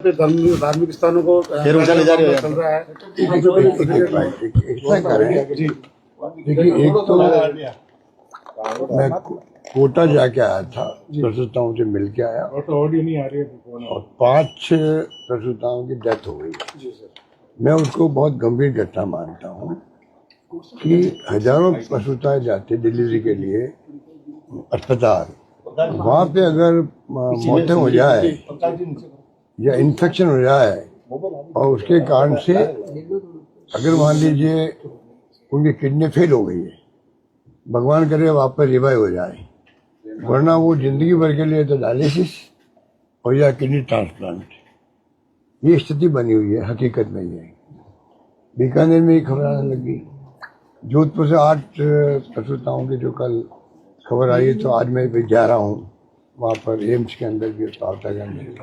धार्मिक स्थानों को फिर ऊंचा ले जा रहे हो चल रहा है। देखिए, एक तो मैं कोटा जाके आया था, प्रसूताओं से मिल के आया ऑडियो नहीं आ रही है और 5 प्रसूताओं की डेथ हो गई। मैं उसको बहुत गंभीर घटना मानता हूँ कि हजारों प्रसूताएं जाती डिलीवरी के लिए अस्पताल, वहाँ पे अगर मौतें हो जाए या इन्फेक्शन हो जाए और उसके कारण से अगर मान लीजिए उनकी किडनी फेल हो गई है, भगवान करे वापस रिवाइव हो जाए, वरना वो जिंदगी भर के लिए तो डायलिसिस और या किडनी ट्रांसप्लांट, ये स्थिति बनी हुई है। हकीकत में ये बीकानेर में ही खबर आने लगी, जोधपुर से 8 प्रसूताओं की जो कल खबर आई है, तो आज मैं भी जा रहा हूँ वहाँ पर एम्स के अंदर भी पावटा के अंदर।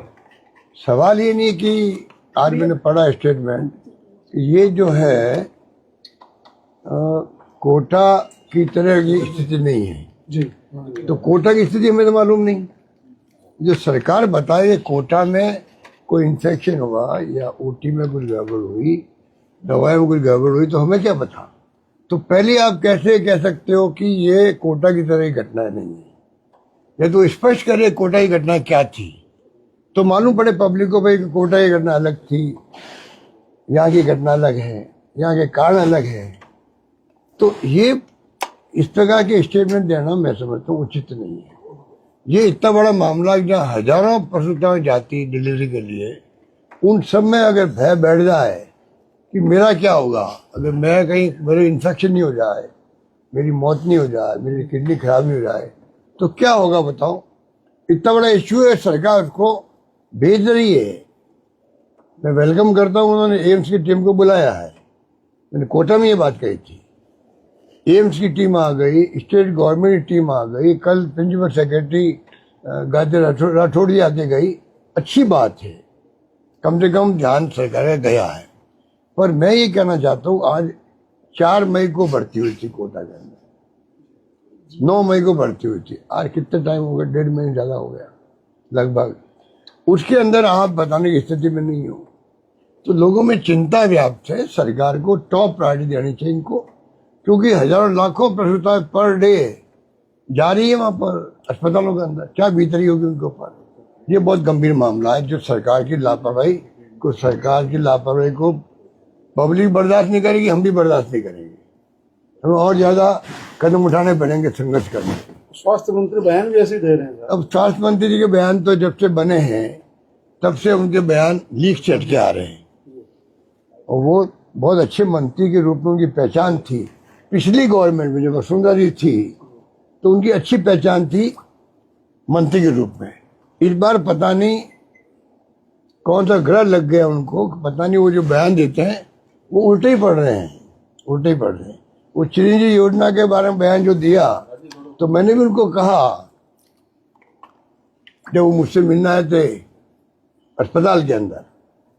सवाल ये नहीं कि आज मैंने पढ़ा स्टेटमेंट कि ये जो है कोटा की तरह की स्थिति नहीं है जी। तो कोटा की स्थिति हमें तो मालूम नहीं। जो सरकार बताए कोटा में कोई इन्फेक्शन हुआ या ओटी में कुछ गड़बड़ हुई, दवाई में कुछ गड़बड़ हुई, तो हमें क्या पता। तो पहले आप कैसे कह सकते हो कि ये कोटा की तरह की घटना नहीं है। या तो स्पष्ट करे कोटा की घटना क्या थी, तो मालूम पड़े पब्लिक को भाई कि कोटा की घटना अलग थी, यहाँ की घटना अलग है, यहाँ के कारण अलग है। तो ये इस प्रकार के स्टेटमेंट देना मैं समझता हूँ उचित नहीं है। ये इतना बड़ा मामला जहाँ हजारों प्रसूताएं जाती डिलीवरी के लिए, उन सब में अगर भय बैठ जाए कि मेरा क्या होगा, अगर मैं कहीं मेरे इन्फेक्शन नहीं हो जाए, मेरी मौत नहीं हो जाए, मेरी किडनी खराब नहीं हो जाए, तो क्या होगा बताओ। इतना बड़ा इश्यू है, सरकार उसको भेज रही है। मैं वेलकम करता हूँ, उन्होंने एम्स की टीम को बुलाया है। मैंने कोटा में ये बात कही थी, एम्स की टीम आ गई, स्टेट गवर्नमेंट की टीम आ गई, कल प्रिंसिपल सेक्रेटरी गायत्री राठौड़ जी आके गई। अच्छी बात है, कम से कम ध्यान सरकार का गया है। पर मैं ये कहना चाहता हूँ, आज 4 मई को भर्ती हुई थी कोटा के अंदर, 9 मई को भर्ती हुई थी, आज कितना टाइम हो गया, 1.5 महीने ज़्यादा हो गया लगभग। उसके अंदर आप बताने की स्थिति में नहीं हो, तो लोगों में चिंता व्याप्त है। सरकार को टॉप प्रायोरिटी देनी चाहिए इनको, क्योंकि हजारों लाखों प्रसूताएं पर डे जा रही है वहाँ पर अस्पतालों के अंदर, क्या बीतरी होगी उनके ऊपर। ये बहुत गंभीर मामला है, जो सरकार की लापरवाही को पब्लिक बर्दाश्त नहीं करेगी, हम भी बर्दाश्त नहीं करेंगे। हमें और ज्यादा कदम उठाने पड़ेंगे संघर्ष करने के। स्वास्थ्य मंत्री बयान भी ऐसे दे रहे हैं। अब स्वास्थ्य मंत्री जी के बयान तो जब से बने हैं तब से उनके बयान लीक से हटके आ रहे हैं, और वो बहुत अच्छे मंत्री के रूप में उनकी पहचान थी। पिछली गवर्नमेंट में जब वसुंधरा जी थी तो उनकी अच्छी पहचान थी मंत्री के रूप में। इस बार पता नहीं कौन सा ग्रह लग गया उनको, पता नहीं वो जो बयान देते हैं वो उल्टे ही पढ़ रहे हैं। वो चिरंजीवी योजना के बारे में बयान जो दिया, तो मैंने भी उनको कहा जब वो मुझसे मिलने आए थे अस्पताल के अंदर,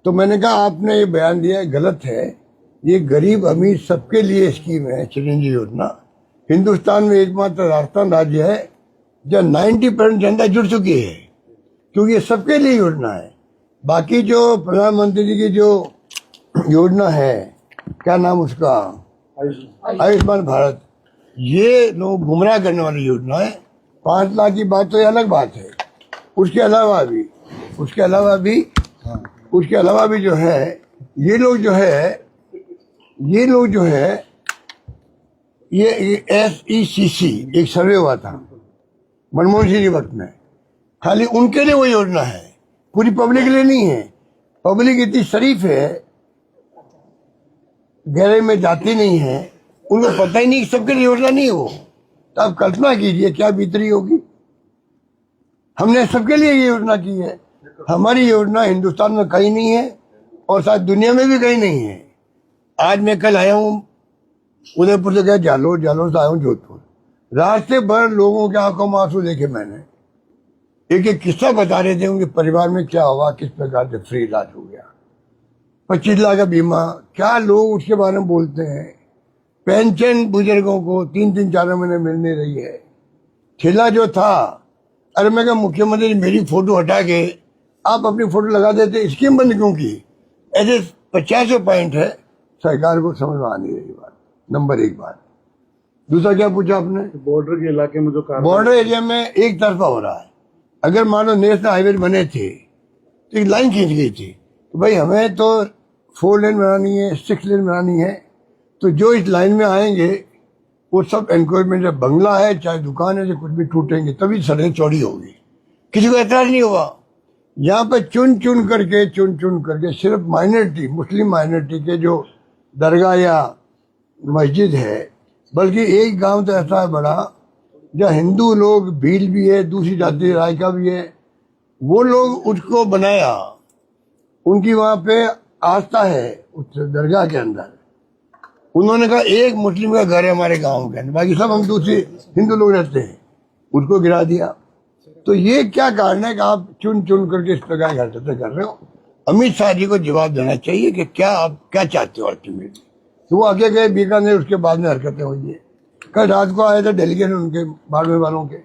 तो मैंने कहा आपने ये बयान दिया गलत है। ये गरीब अमीर सबके लिए स्कीम है चिरंजीवी योजना। हिंदुस्तान में एकमात्र राजस्थान राज्य है जहाँ 90% जनता जुड़ चुकी है, क्योंकि ये सबके लिए योजना है। बाकी जो प्रधानमंत्री जी की जो योजना है, क्या नाम उसका, आयुष्मान भारत, ये लोग गुमराह करने वाली योजना है। 5 लाख की बात तो ये अलग बात है। उसके अलावा भी जो है ये लोग जो है ये SECC एक सर्वे हुआ था मनमोहन सिंह के वक्त में, खाली उनके लिए वो योजना है, पूरी पब्लिक के लिए नहीं है। पब्लिक इतनी शरीफ है, गहरे में जाती नहीं है, उनको पता ही नहीं कि सबके लिए योजना नहीं हो। तो आप कल्पना कीजिए क्या बीतरी होगी। हमने सबके लिए ये योजना की है। हमारी योजना हिंदुस्तान में कहीं नहीं है और शायद दुनिया में भी कहीं नहीं है। आज मैं कल आया हूँ उदयपुर से, गया जालोर से आया हूँ जोधपुर। रास्ते भर लोगों के आंखों में आंसू देखे मैंने। एक किस्सा बता रहे थे उनके परिवार में क्या हुआ, किस प्रकार से फ्री इलाज हो गया, 25 लाख का बीमा, क्या लोग उसके बारे में बोलते हैं। पेंशन बुजुर्गों को 3-4 महीने मिल नहीं रही है। ठेला जो था, अरे मैं क्या मुख्यमंत्री मेरी फोटो हटा के आप अपनी फोटो लगा देते, स्कीम बंद क्यों की? ऐसे 50 पॉइंट है, सरकार को समझ में आ नहीं रही बात। नंबर एक बात। दूसरा क्या पूछा आपने? बॉर्डर के इलाके में जो बॉर्डर एरिया में एक तरफा हो रहा है। अगर मान लो नेशनल हाईवे बने थे तो एक लाइन खींच गई थी तो भाई हमें तो 4 लेन बनानी है, 6 लेन बनानी है, तो जो इस लाइन में आएंगे वो सब एनक्रोचमेंट, चाहे बंगला है चाहे दुकान है, चाहे कुछ भी टूटेंगे, तभी सड़कें चौड़ी होगी। किसी को एतराज नहीं होगा। यहाँ पे चुन चुन करके सिर्फ माइनॉरिटी, मुस्लिम माइनॉरिटी के जो दरगाह या मस्जिद है, बल्कि एक गांव तो ऐसा है बड़ा जहाँ हिंदू लोग, भील भी है, दूसरी जाति राय का भी है, वो लोग उसको बनाया, उनकी वहां पे आस्था है उस दरगाह के अंदर। उन्होंने कहा एक मुस्लिम का घर है हमारे गांव के अंदर, बाकी सब हम दूसरे हिंदू लोग रहते हैं, उसको गिरा दिया। तो ये क्या कारण है कि आप चुन चुन करके इस प्रकार की हरकतें कर रहे हो? अमित शाह जी को जवाब देना चाहिए कि क्या आप क्या चाहते हो अल्टीमेटली। तो वो आगे गए बीकानेर, उसके बाद में हरकतें हुई है। कल रात को आए थे डेलीगेट उनके बाड़मेर वालों के,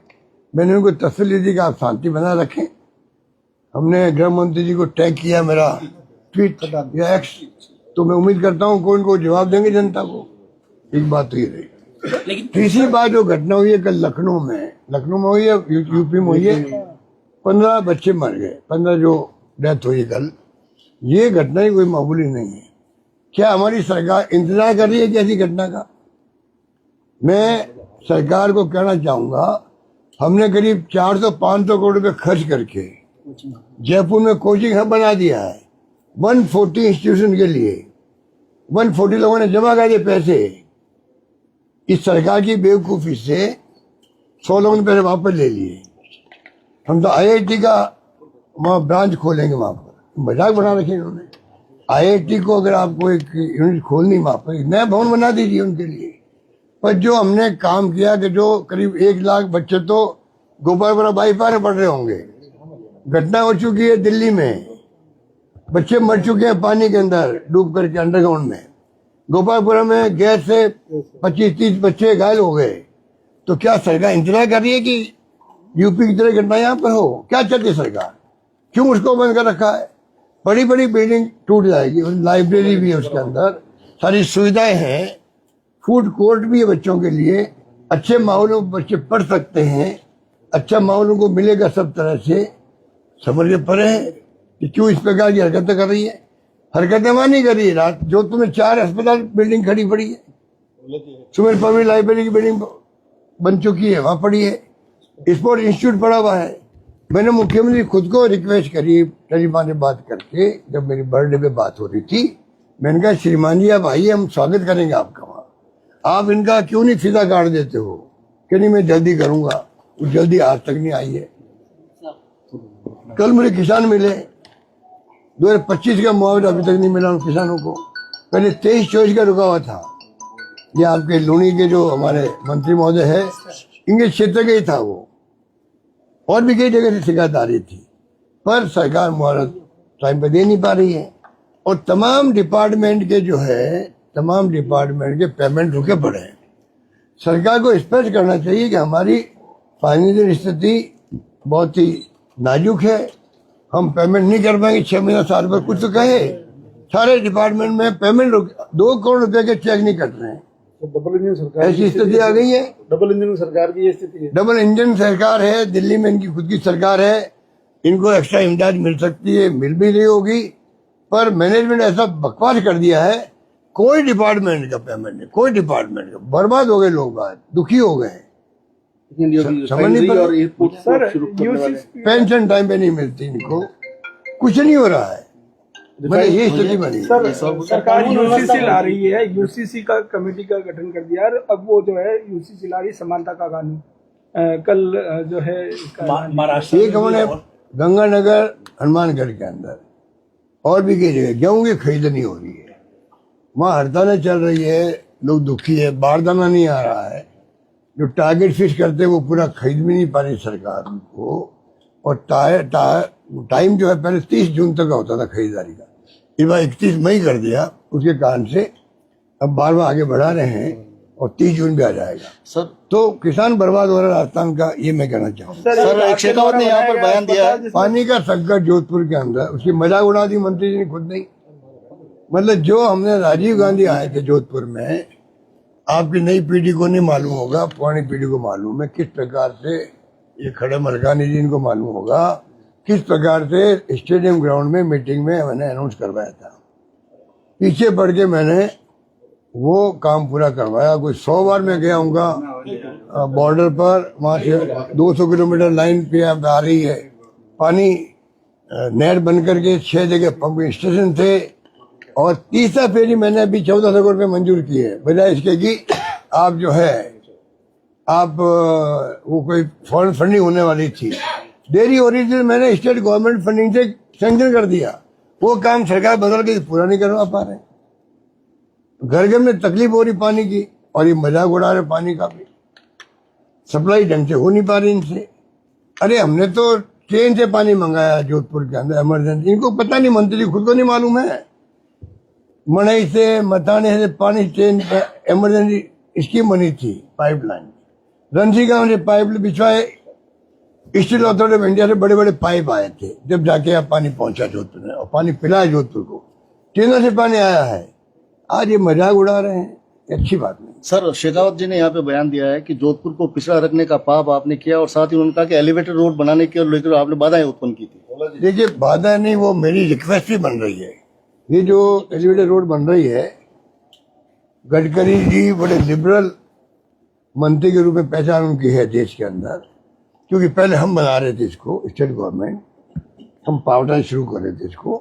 मैंने उनको तसल्ली दी कि आप शांति बनाए रखें। हमने गृह मंत्री जी को टैग किया, मेरा ट्वीट या एक्स, तो मैं उम्मीद करता हूँ कोई उनको जवाब देंगे जनता को। एक बात तो ये रही। लेकिन तीसरी बात जो घटना हुई है कल लखनऊ में हुई है, यूपी में हुई है, 15 बच्चे मर गए, 15 जो डेथ हुई कल, ये घटना ही कोई मामूली नहीं है। क्या हमारी सरकार इंतजार कर रही है कि ऐसी घटना का? मैं सरकार को कहना चाहूंगा, हमने करीब 400-500 करोड़ रुपए खर्च करके जयपुर में कोचिंग हब बना दिया है 140 इंस्टीट्यूशन के लिए। 140 लोगों ने जमा कर दिए पैसे। इस सरकार की बेवकूफी से 100 लोगों ने पैसे वापस ले लिए। हम तो IIT का वहाँ ब्रांच खोलेंगे, वहां पर मजाक बना रखे इन्होंने। IIT को अगर आपको एक यूनिट खोलनी, वहां पर एक नया भवन बना दीजिए उनके लिए। पर जो हमने काम किया कि जो करीब 1 लाख बच्चे तो गोपालपुरा बाईपास में पढ़ रहे होंगे। घटना हो चुकी है दिल्ली में, बच्चे मर चुके हैं पानी के अंदर डूब करके अंडरग्राउंड में। गोपालपुरा में गैस से 25-30 बच्चे घायल हो गए। तो क्या सरकार इंतजार कर रही है कि यूपी की तरह घटना यहाँ पर हो? क्या चाहती है सरकार? क्यों उसको बंद कर रखा है? बड़ी बड़ी बिल्डिंग टूट जाएगी, लाइब्रेरी भी है उसके अंदर, सारी सुविधाएं हैं, फूड कोर्ट भी है बच्चों के लिए, अच्छे माहौल में बच्चे पढ़ सकते हैं, अच्छा माहौल उनको मिलेगा सब तरह से। समझ के परे है कि क्यों इस प्रकार की हरकतें कर रही है। हरकतें मानी कर रही है। रात जो तुम्हें 4 अस्पताल बिल्डिंग खड़ी पड़ी है, सुमेर पब्लिक लाइब्रेरी की बिल्डिंग बन चुकी है, वहां पड़ी है, स्पोर्ट इंस्टीट्यूट पड़ा हुआ है। मैंने मुख्यमंत्री खुद को रिक्वेस्ट करी टेलीफोन से बात करके, जब मेरी बर्थडे पे बात हो रही थी, मैंने कहा श्रीमान जी आप आइए, हम स्वागत करेंगे आपका वहाँ, आप इनका क्यों नहीं फिजा काट देते हो? कि नहीं मैं जल्दी करूंगा, वो जल्दी आज तक नहीं आई है। कल मुझे किसान मिले, 2025 का मुआवजा अभी तक नहीं मिला उन किसानों को। पहले 23-24 का रुका हुआ था। ये आपके लूनी के जो हमारे मंत्री महोदय है, इनके क्षेत्र का ही था वो, और भी कई जगह से शिकायत आ रही थी, पर सरकार मुआवजा टाइम पे दे नहीं पा रही है। और तमाम डिपार्टमेंट के जो है, तमाम डिपार्टमेंट के पेमेंट रुके पड़े हैं। सरकार को स्पष्ट करना चाहिए कि हमारी फाइनेंशियल स्थिति बहुत ही नाजुक है, हम पेमेंट नहीं कर पाएंगे 6 महीना साल भर। कुछ तो कहे, सारे डिपार्टमेंट में पेमेंट 2 करोड़ रुपए के चेक नहीं कट रहे हैं। तो डबल इंजन सरकार, ऐसी स्थिति आ गई है। डबल इंजन सरकार की ये स्थिति है। डबल इंजन सरकार है, दिल्ली में इनकी खुद की सरकार है, इनको एक्स्ट्रा इमदाद मिल सकती है, मिल भी रही होगी, पर मैनेजमेंट ऐसा बकवास कर दिया है, कोई डिपार्टमेंट का पेमेंट नहीं, कोई डिपार्टमेंट का। बर्बाद हो गए लोग, बात दुखी हो गए। समझ नहीं पा रहे। पेंशन टाइम पे नहीं मिलती इनको, कुछ नहीं हो रहा है, मतलब ये स्थिति बनी। सरकार यूसीसी ला रही है, यूसीसी का कमेटी का गठन कर दिया, और अब वो जो है यूसीसी ला रही समानता का कानून। कल जो है महाराष्ट्र एक हमने गंगानगर हनुमानगढ़ के अंदर और भी कई जगह गेहूं की खरीदनी हो रही है, वहाँ हड़तालें चल रही है, लोग दुखी है, बारदाना नहीं आ रहा है, जो टारगेट फिक्स करते वो पूरा खरीद भी नहीं पा रही सरकार उनको। और टाइम जो है पहले 30 जून तक का होता था खरीदारी का, इस बार 31 मई कर दिया। उसके कारण से अब बार बार आगे बढ़ा रहे हैं। और 30 जून भी आ जाएगा सर तो किसान बर्बाद हो रहा है राजस्थान का, ये मैं कहना चाहूँगा। सर एक शेखावत ने यहाँ पर बयान दिया है, पानी का संकट जोधपुर के अंदर, उसकी मजाक उड़ा दी मंत्री जी ने खुद नहीं। मतलब जो हमने राजीव गांधी आए थे जोधपुर में, आपकी नई पीढ़ी को नहीं मालूम होगा, पुरानी पीढ़ी को मालूम है किस प्रकार से, ये खड़े मलकानी जी इनको मालूम होगा किस प्रकार से स्टेडियम ग्राउंड में मीटिंग में मैंने अनाउंस करवाया था। पीछे पड़ के मैंने वो काम पूरा करवाया। कोई 100 बार मैं गया हूँ बॉर्डर पर, वहाँ से 200 किलोमीटर लाइन पे अब आ रही है पानी, नहर बन करके 6 जगह पंप स्टेशन थे, और तीसरा फेरी मैंने अभी 14 लाख रुपए मंजूर किए है, बजाय इसके कि आप जो है आप वो कोई फॉरेन फंडिंग होने वाली थी, देरी हो रही थी, मैंने स्टेट गवर्नमेंट फंडिंग से सैंक्शन कर दिया। वो काम सरकार बदल के पूरा नहीं करवा पा रहे, घर घर में तकलीफ हो रही पानी की, और ये मजाक उड़ा रहे पानी का भी, सप्लाई ढंग से हो नहीं पा रही इनसे। अरे हमने तो ट्रेन से पानी मंगाया जोधपुर के अंदर इमरजेंसी, इनको पता नहीं, मंत्री खुद को नहीं मालूम है। मणई से मताने से पानी ट्रेन इमरजेंसी स्कीम बनी थी, पाइपलाइन रंसी गांव से पाइप बिछवाए, स्टील अथॉरिटी ऑफ इंडिया से बड़े बड़े पाइप आए थे, जब जाके यहाँ पानी पहुंचा जोधपुर में, और पानी पिलाया जोधपुर को, ट्रेनों से पानी आया है। आज ये मजाक उड़ा रहे हैं, अच्छी बात नहीं। सर शेखावत जी ने यहाँ पे बयान दिया है कि जोधपुर को पिछड़ा रखने का पाप आपने किया, और साथ ही उन्होंने कहा कि एलिवेटेड रोड बनाने की और लेकर आपने बाधाएं उत्पन्न की थी। देखिए बाधा नहीं, वो मेरी रिक्वेस्ट भी बन रही है। ये जो एलिवेटेड रोड बन रही है, गडकरी जी बड़े लिबरल मंत्री के रूप में पहचान उनकी है देश के अंदर, क्योंकि पहले हम बना रहे थे इसको, स्टेट गवर्नमेंट, हम पावरटाइन शुरू कर रहे थे इसको,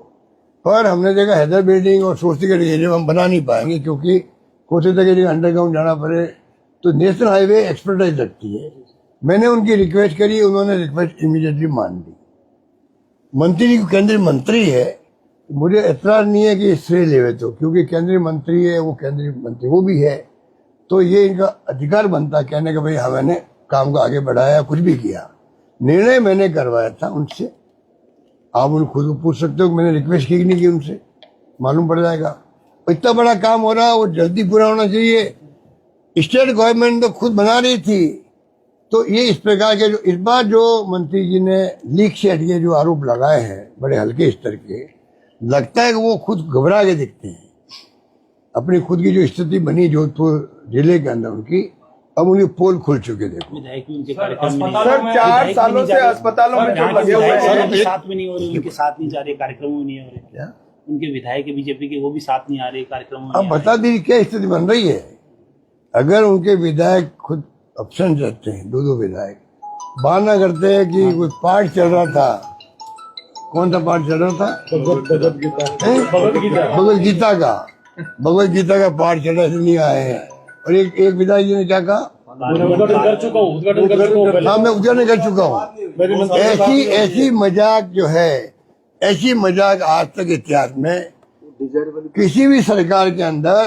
पर हमने देखा हैदर बिल्डिंग और सोचती के एरिया हम बना नहीं पाएंगे, क्योंकि कोटे तक एरिया अंडरग्राउंड जाना पड़े, तो नेशनल हाईवे एक्सपर्टाइज लगती है। मैंने उनकी रिक्वेस्ट करी, उन्होंने रिक्वेस्ट इमीडिएटली मान ली। मंत्री जी केंद्रीय मंत्री है, मुझे एतराज नहीं है कि श्रेय लेवे तो, क्योंकि केंद्रीय मंत्री है, वो केंद्रीय मंत्री वो भी है, तो ये इनका अधिकार बनता है कहने का भाई हाँ मैंने काम को आगे बढ़ाया, कुछ भी किया। निर्णय मैंने करवाया था उनसे, आप उन खुद को पूछ सकते हो कि मैंने रिक्वेस्ट की नहीं की उनसे, मालूम पड़ जाएगा। इतना बड़ा काम हो रहा है, वो जल्दी पूरा होना चाहिए। स्टेट गवर्नमेंट तो खुद बना रही थी, तो ये इस प्रकार के जो इस बार जो मंत्री जी ने लीक से हटके जो आरोप लगाए हैं, बड़े हल्के स्तर के, लगता है कि वो खुद घबरा के दिखते हैं। अपनी खुद की जो स्थिति बनी जोधपुर जिले के अंदर उनकी, अब उनके पोल खुल चुके। देखो सर 4 सालों से अस्पतालों में जो लगे हुए हैं, साथ में नहीं हो रहे, उनके साथ नहीं जा रहे, कार्यक्रमों में नहीं हो रहे, क्या उनके विधायक बीजेपी के वो भी साथ नहीं आ रहे कार्यक्रमों में। अब बता दीजिए क्या स्थिति बन रही है। अगर उनके विधायक खुद अब्सेंट रहते हैं, 2 विधायक बहाना करते हैं कि कोई पाठ चल रहा था, कौन सा पाठ चल रहा था, भगवत गीता का पाठ चल रहा, नहीं आए हैं। और एक विधायक जी ने क्या कहा, उद्घाटन कर चुका हूँ, हाँ मैं उद्घाटन कर चुका हूँ। ऐसी मजाक जो है, ऐसी मजाक आज तक इतिहास में किसी भी सरकार के अंदर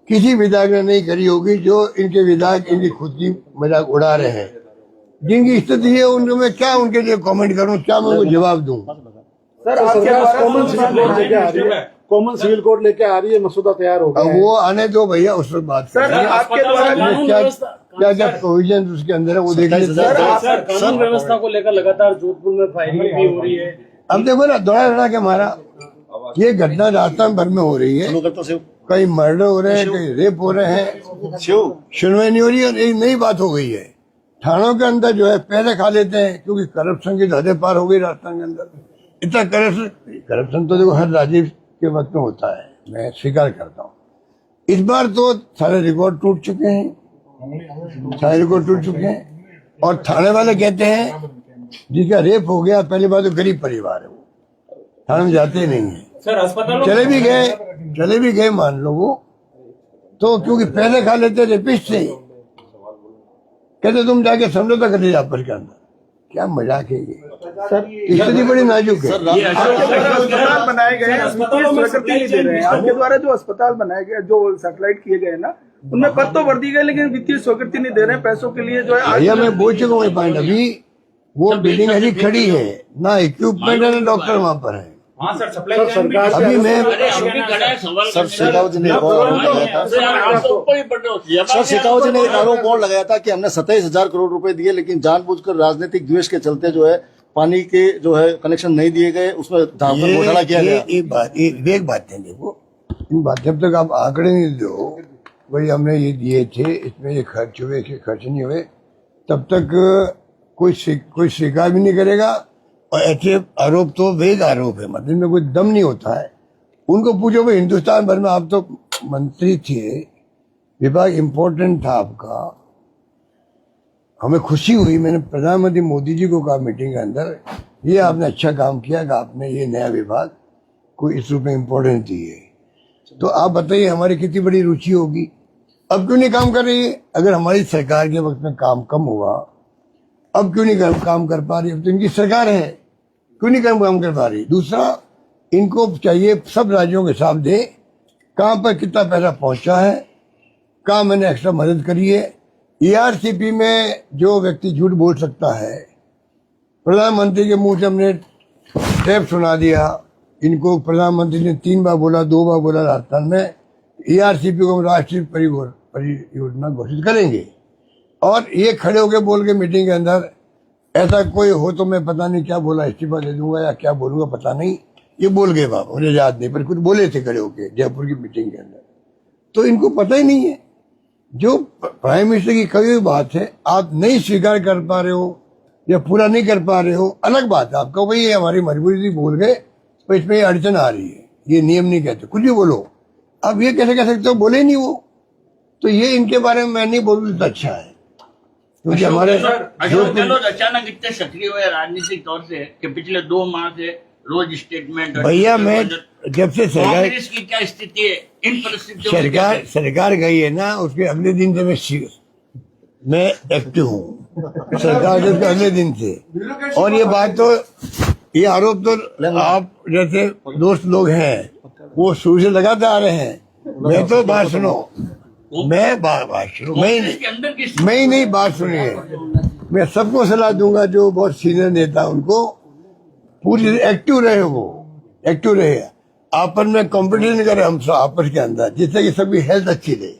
किसी विधायक ने नहीं करी होगी, जो इनके विधायक इनकी खुद की मजाक उड़ा रहे हैं। जिनकी स्थिति है उनको मैं क्या उनके लिए कमेंट करूं, क्या मैं उनको जवाब दूं। सर आपके कॉमन सिविल कोड लेके आ रही है, कॉमन सिविल कोड लेके आ रही है, मसूदा तैयार हो गया अब है। वो आने दो भैया, उस पर बात सर करेंगे। आपके द्वारा क्या क्या प्रोविजन उसके अंदर है वो देख लीजिए। सर कानून व्यवस्था को लेकर लगातार जोधपुर में फायरिंग भी हो रही है। अब देखो ना, दौड़ा के मारा, ये घटना राजस्थान भर में हो रही है, कई मर्डर हो रहे हैं, कई रेप हो रहे हैं, सुनवाई नहीं हो रही है। और एक नई बात हो गई है, थानों के अंदर जो है पहले खा लेते हैं, क्योंकि करप्शन की हदें पार हो गई राजस्थान के अंदर। इतना करप्शन तो देखो हर राज्य के वक्त में होता है, मैं स्वीकार करता हूँ। इस बार तो सारे रिकॉर्ड टूट चुके हैं, सारे रिकॉर्ड टूट चुके हैं। और थाने वाले कहते हैं जिसका रेप हो गया, पहली बात तो गरीब परिवार है, वो थाने में जाते ही नहीं है। सर अस्पताल चले भी गए मान लो वो तो, क्योंकि पहले खा लेते रेपिस्ट से, कहते तुम जाके समझौता कर लीजिए आपस के अंदर। क्या मजाक है ये सर, स्थिति बड़ी नाजुक है। अस्पताल बनाए गए हैं, वित्तीय स्वीकृति नहीं दे रहे हैं। आपके द्वारा जो अस्पताल बनाए गए, जो सैटेलाइट किए गए ना, उनमें पद तो भर दी गए, लेकिन वित्तीय स्वीकृति नहीं दे रहे हैं पैसों के लिए जो है। भैया मैं बोल चुका हूँ पॉइंट, अभी वो बिल्डिंग अभी खड़ी है, ना इक्विपमेंट है ना डॉक्टर वहाँ पर है, हाँ सर, सप्लाई सर, सरकार अभी मैं सर शेखावत जी ने एक और आरोप लगाया था सर शेखावत जी ने एक आरोप और लगाया था कि हमने 27,000 करोड़ रुपए दिए, लेकिन जानबूझकर राजनीतिक द्वेष के चलते जो है पानी के जो है कनेक्शन नहीं दिए गए, उसमें झांककर घोटाला किया गया। एक बात है, देखो इन बात जब तक आप आंकड़े नहीं दो भाई हमने ये दिए थे, इसमें ये खर्च हुए, इसके खर्च नहीं हुए, तब तक कोई स्वीकार भी नहीं करेगा। और ऐसे आरोप तो वेग आरोप है, मतलब में कोई दम नहीं होता है। उनको पूछो भाई हिंदुस्तान भर में आप तो मंत्री थे, विभाग इम्पोर्टेंट था आपका, हमें खुशी हुई, मैंने प्रधानमंत्री मोदी जी को कहा मीटिंग के अंदर, ये आपने अच्छा काम किया कि आपने ये नया विभाग को इस रूप में इम्पोर्टेंस दी है। तो आप बताइए हमारी कितनी बड़ी रुचि होगी। अब क्यों नहीं काम कर रही है? अगर हमारी सरकार के वक्त में काम कम हुआ, अब क्यों नहीं काम कर पा रही? अब तो इनकी सरकार है, क्यों नहीं काम कर पा रही? दूसरा, इनको चाहिए सब राज्यों के हिसाब दे, कहाँ पर कितना पैसा पहुंचा है, कहाँ मैंने एक्स्ट्रा मदद करी है। ERCP में जो व्यक्ति झूठ बोल सकता है, प्रधानमंत्री के मुंह से हमने टेप सुना दिया, इनको प्रधानमंत्री ने 3 बार बोला, 2 बार बोला राजस्थान में, ERCP को हम राष्ट्रीय परियोजना घोषित करेंगे। और ये खड़े होकर बोल के मीटिंग के अंदर, ऐसा कोई हो तो मैं पता नहीं क्या बोला, इस्तीफा दे दूंगा या क्या बोलूंगा पता नहीं, ये बोल गए बाबा, मुझे याद नहीं, पर कुछ बोले थे खड़े होके जयपुर की मीटिंग के अंदर। तो इनको पता ही नहीं है, जो प्राइम मिनिस्टर की कही हुई बात है आप नहीं स्वीकार कर पा रहे हो या पूरा नहीं कर पा रहे हो, अलग बात है। आपका भाई ये हमारी मजबूरी थी, बोल गए, तो इसमें ये अड़चन आ रही है, ये नियम नहीं कहते, कुछ भी बोलो। अब ये कैसे कह सकते हो, बोले नहीं वो, तो ये इनके बारे में मैं नहीं बोलूँ तो अच्छा है, क्योंकि हमारे अशोक गहलोत अचानक इतने सक्रिय हुए राजनीतिक तौर से कि पिछले 2 माह से रोज स्टेटमेंट। भैया मैं जब से कांग्रेस की क्या स्थिति है इन परिस्थितियों में? सरकार गई है ना, उसके अगले दिन से मैं एक्टिव हूँ सरकार के अगले दिन से। और ये बात तो, ये आरोप तो आप जैसे दोस्त लोग हैं वो शुरू से लगाते आ रहे हैं। मैं तो बात सुनो, मैं बात शुरू मैं ही नहीं बात सुनिए, मैं सबको सलाह दूंगा जो बहुत सीनियर नेता उनको पूरी एक्टिव रहे, वो एक्टिव रहे, आपस में कंपटीशन करें हम सब आपस के अंदर, जिससे कि सबकी हेल्थ अच्छी रहे।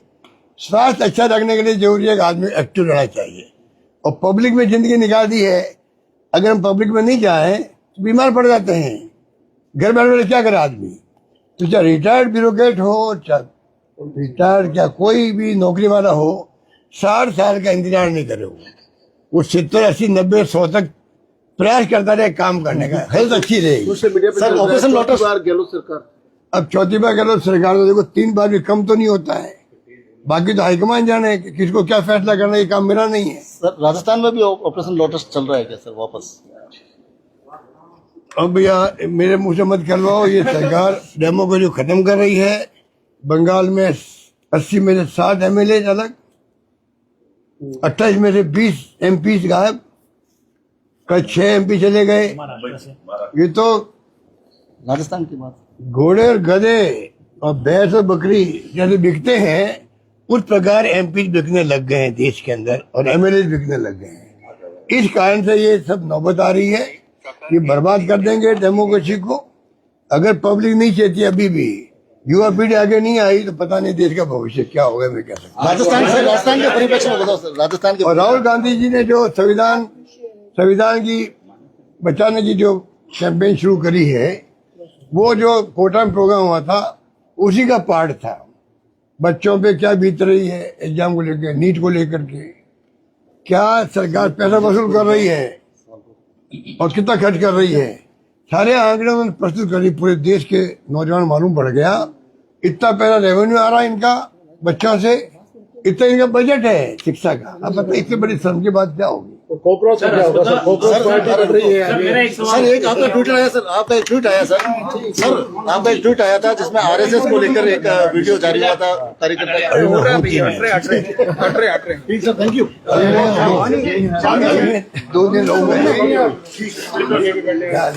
स्वास्थ्य अच्छा रखने के लिए जरूरी है कि आदमी एक्टिव रहना चाहिए। और पब्लिक में जिंदगी निकाल दी है, अगर हम पब्लिक में नहीं जाए तो बीमार पड़ जाते हैं। घर बैठे बैठे क्या करे आदमी? तो चाहे रिटायर्ड ब्यूरोक्रेट हो, चाहे रिटायर्ड क्या कोई भी नौकरी वाला हो, 60 साल का इंतजार नहीं करे, वो 70, 80, 90, 100 तक प्रयास करता रहे काम करने का, हेल्थ अच्छी रहेगी। सर ऑपरेशन लोटस गहलोत सरकार, अब चौथी बार गहलोत सरकार तो देखो 3 बार भी कम तो नहीं होता है, बाकी तो हाईकमान जाने कि किसको क्या फैसला करना, ये काम मेरा नहीं है। सर राजस्थान में भी ऑपरेशन लोटस चल रहा है क्या सर वापस? अब भैया मेरे मुंह से मत करवाओ, ये सरकार डेमोक्रेसी खत्म कर रही है। बंगाल में 80 में से 60 MLA अलग, 28 में से 20 MP गायब, कल 6 MP चले गए। ये तो राजस्थान की बात, घोड़े और गधे और भैंस और बकरी जैसे बिकते हैं, उस प्रकार MP बिकने लग गए हैं देश के अंदर, और MLA बिकने लग गए हैं। इस कारण से ये सब नौबत आ रही है, ये बर्बाद कर देंगे डेमोक्रेसी को। अगर पब्लिक नहीं चाहती, अभी भी युवा पीढ़ी आगे नहीं आई, तो पता नहीं देश का भविष्य क्या होगा, मैं कह सकता हूँ। राजस्थान के परिप्रेक्ष्य में बताओ सर, राजस्थान के। और राहुल गांधी जी ने जो संविधान की बचाने की जो कैंपेन शुरू करी है, वो जो कोटा में प्रोग्राम हुआ था उसी का पार्ट था। बच्चों पे क्या बीत रही है एग्जाम को लेकर, नीट को लेकर के, क्या सरकार पैसा वसूल कर रही है और कितना खर्च कर रही है, सारे आंकड़े में प्रस्तुत करी। पूरे देश के नौजवान मालूम पड़ गया, इतना पैसा रेवेन्यू आ रहा है इनका बच्चों से, इतना इनका बजट है शिक्षा का। अब बताइए इससे बड़ी शर्म की बात क्या होगी? कोपरा से क्या होगा सर? कोपरा पार्टी कर रही है सर एक आपका ट्वीट आया सर, आपका एक ट्वीट आया सर आपका एक ट्वीट आया था जिसमें RSS को लेकर एक वीडियो जारी हुआ था कार्यकर्ता। ठीक सर, थैंक यू। 2 दिन लोग आज